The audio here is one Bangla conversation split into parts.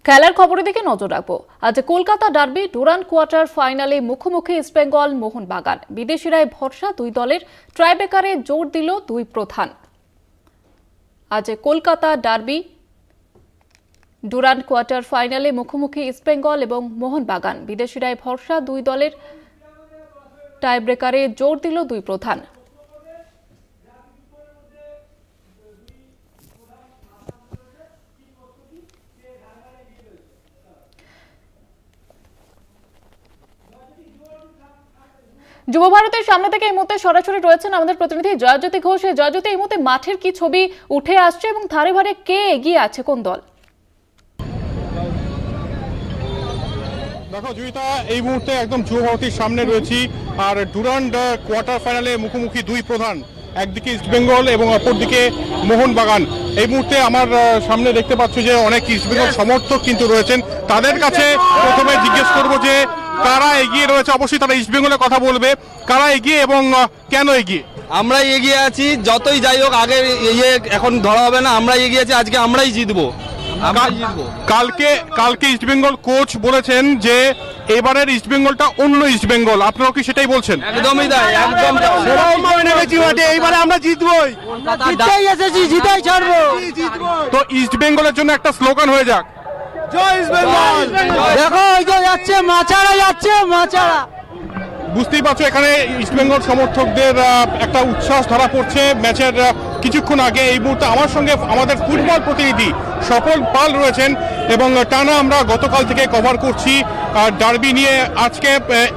খেলার খবরের দিকে নজর রাখবো। আজ কলকাতা ডার্বি ডুরান্ড কোয়ার্টার ফাইনালে মুখোমুখি ইস্টবেঙ্গল মোহনবাগান। বিদেশিরায় ভরসা দুই দলের, ট্রাইব্রেকারে জোর দিল দুই প্রধান। আজ কলকাতা ডার্বি ডুরান্ড কোয়ার্টার ফাইনালে মুখোমুখি ইস্টবেঙ্গল এবং মোহনবাগান। বিদেশিরায় ভরসা দুই দলের, টাইব্রেকারে জোর দিল দুই প্রধান। যুব ভারতের সামনে থেকে এই মুহূর্তে সরাসরি রয়েছেন আমাদের প্রতিনিধি জয়জ্যোতি ঘোষ। জয়জ্যোতি, এই মুহূর্তে মাঠের কি ছবি উঠে আসছে এবং ধারে ধারে কে এগিয়ে আছে, কোন দল? দেখো জয়িতা, এই মুহূর্তে একদম যুব ভারতীর সামনে রয়েছি। আর ডুরান্ড কোয়ার্টার ফাইনালে মুখোমুখি দুই প্রধান, একদিকে ইস্টবেঙ্গল এবং অপরদিকে মোহনবাগান। এই মুহূর্তে আমার সামনে দেখতে পাচ্ছ যে অনেক ইস্টবেঙ্গল সমর্থক কিন্তু রয়েছেন। তাদের কাছে প্রথমে জিজ্ঞেস করবো যে কারা এগিয়ে রয়েছে। অবশ্যই তারা ইস্টবেঙ্গলের কথা বলবে, কারা এগিয়ে এবং কেন এগিয়ে। আমরা এগিয়ে আছি, যতই যাই হোক আগে এখন ধরা হবে না। আমরা এগিয়ে আছি, আজকে আমরাই জিতবো। কালকে ইস্টবেঙ্গল কোচ বলেছেন যে এবারের ইস্টবেঙ্গলটা অন্য ইস্টবেঙ্গল, আপনারা কি সেটাই বলছেন? একদমই তাই, একদম। এইবারে আমরা জিতবই, জিততেই এসেছি, জিতাই ছাড়বো। তো ইস্টবেঙ্গলের জন্য একটা স্লোগান হয়ে যাক, জয় ইস্টবেঙ্গল। দেখো ওই যে যাচ্ছে মাচারা, যাচ্ছে মাচারা। বুঝতেই পারছো এখানে ইস্টবেঙ্গল সমর্থকদের একটা উচ্ছ্বাস ধরা পড়ছে ম্যাচের কিছুক্ষণ আগে। এই মুহূর্তে আমার সঙ্গে আমাদের ফুটবল প্রতিনিধি স্বপন পাল রয়েছেন এবং টানা আমরা গতকাল থেকে কভার করছি ডার্বি নিয়ে। আজকে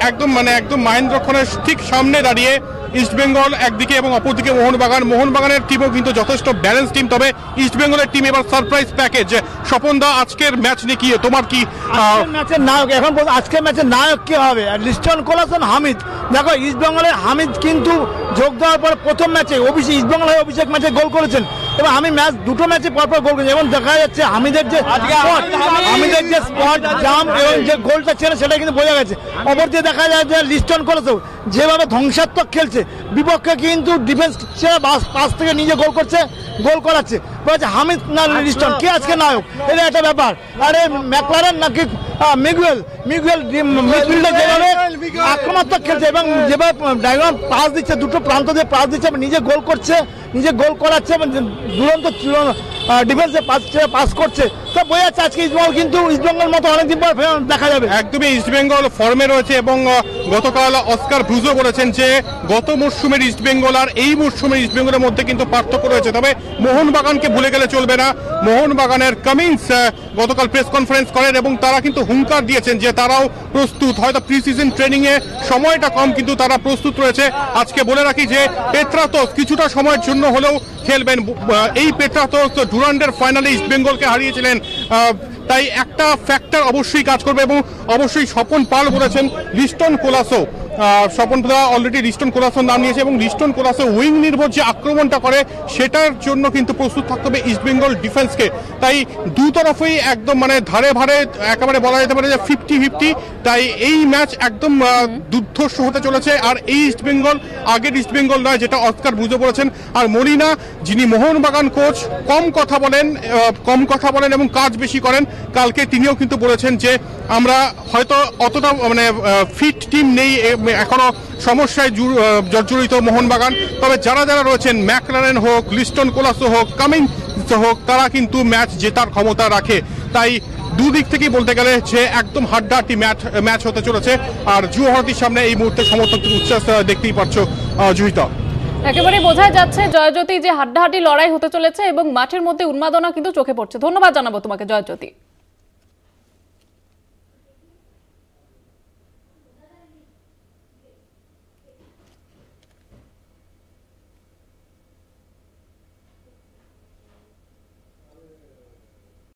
একদম মহেন্দ্রক্ষণের ঠিক সামনে দাঁড়িয়ে ইস্টবেঙ্গল একদিকে এবং অপরদিকে মোহনবাগানের টিমও কিন্তু যথেষ্ট ব্যালেন্স টিম। তবে ইস্টবেঙ্গলের টিম এবার সারপ্রাইজ প্যাকেজ। স্বপন দা, আজকের ম্যাচ নিয়ে কি তোমার কি ম্যাচের নায়ক এখন আজকের ম্যাচের নায়ক কি হবে? লিস্টন কোলাসন, হামিদ। দেখো ইস্টবেঙ্গলের হামিদ কিন্তু যোগ দেওয়ার পর প্রথম ম্যাচে ইস্টবেঙ্গলের অভিষেক ম্যাচে গোল করেছেন এবং আমি দুটো ম্যাচে পরপর গোল করেছি এবং দেখা যাচ্ছে হামিদের যে স্পট জাম্প এবং যে গোলটা ছিল সেটা কিন্তু বোঝা গেছে। অপর দিয়ে দেখা যায় যে লিস্টন কোলাসন যেভাবে ধ্বংসাত্মক খেলছে, বিপক্ষে কিন্তু ডিফেন্স পাস থেকে নিজে গোল করছে, গোল করাচ্ছে। হামিদ না লিস্টন, কে আজকে নায়ক? এটা একটা ব্যাপার। আরে ম্যাকলারেন নাকি মিগুয়েল মিডফিল্ডে যেভাবে আক্রমণাত্মক খেলছে এবং যেভাবে ডায়াগোনাল পাস দিচ্ছে, দুটো প্রান্ত দিয়ে পাস দিচ্ছে, নিজে গোল করছে, নিজে গোল করাচ্ছে এবং দুরন্ত ডিফেন্সে পাস করছে। তো বোঝা যাচ্ছে আজকে ইস্টবেঙ্গল কিন্তু ইস্টবেঙ্গল মতো অনেকদিন পর দেখা যাবে। একদমই ইস্টবেঙ্গল ফর্মে রয়েছে এবং গতকাল অস্কার ব্রুজো বলেছেন যে গত মরশুমের ইস্টবেঙ্গল আর এই মরশুমের ইস্টবেঙ্গলের মধ্যে কিন্তু পার্থক্য রয়েছে। তবে মোহনবাগানকে ভুলে গেলে চলবে না। মোহনবাগানের কামিন্স গতকাল প্রেস কনফারেন্স করেন এবং তারা কিন্তু হুঙ্কার দিয়েছেন যে তারাও প্রস্তুত। হয়তো প্রি সিজন ট্রেনিং এ সময়টা কম, কিন্তু তারা প্রস্তুত রয়েছে। আজকে বলে রাখি যে পেত্রাতোস কিছুটা সময়ের জন্য হলেও খেলবেন। এই পেত্রাতোস ডুরান্ডের ফাইনালে ইস্টবেঙ্গলকে হারিয়েছিলেন, তাই একটা ফ্যাক্টর অবশ্যই কাজ করবে। এবং অবশ্যই স্বপন পাল বলেছেন লিস্টন কোলাসো, স্বপন দা অলরেডি লিস্টন কোলাসোর নাম নিয়েছে এবং লিস্টন কোলাসো উইং নির্ভর যে আক্রমণটা করে সেটার জন্য কিন্তু প্রস্তুত থাকতে হবে ইস্টবেঙ্গল ডিফেন্সকে। তাই দু তরফেই একদম ধারে ভারে একেবারে বলা যেতে পারে যে 50-50। তাই এই ম্যাচ একদম দুর্ধর্ষ হতে চলেছে। আর এই ইস্টবেঙ্গল আগের ইস্টবেঙ্গল নয়, যেটা অস্কার ব্রুজো বলেছেন। আর মলিনা, যিনি মোহনবাগান কোচ, কম কথা বলেন এবং কাজ বেশি করেন। কালকে তিনিও কিন্তু বলেছেন যে আমরা হয়তো অতটা ফিট টিম নেই, এখনো সমস্যায় জর্জরিত মোহনবাগান। তবে যারা রয়েছেন, ম্যাকলারেন হোক, লিস্টন কোলাসো হোক, কামিন্স হোক, তারা কিন্তু ম্যাচ জেতার ক্ষমতা রাখে। তাই দুদিক থেকেই বলতে গেলে যে একদম হাড্ডাহাড্ডি ম্যাচ হতে চলেছে। আর যুব ভারতীর সামনে এই মুহূর্তে সমর্থকদের উচ্ছ্বাস দেখতেই পাচ্ছ জয়িতা। একেবারে বোঝা যাচ্ছে জয়জ্যোতি যে হাড্ডাহাড্ডি লড়াই হতে চলেছে এবং মাঠের মধ্যে উন্মাদনা কিন্তু চোখে পড়ছে। ধন্যবাদ জানাবো তোমাকে জয়জ্যোতি।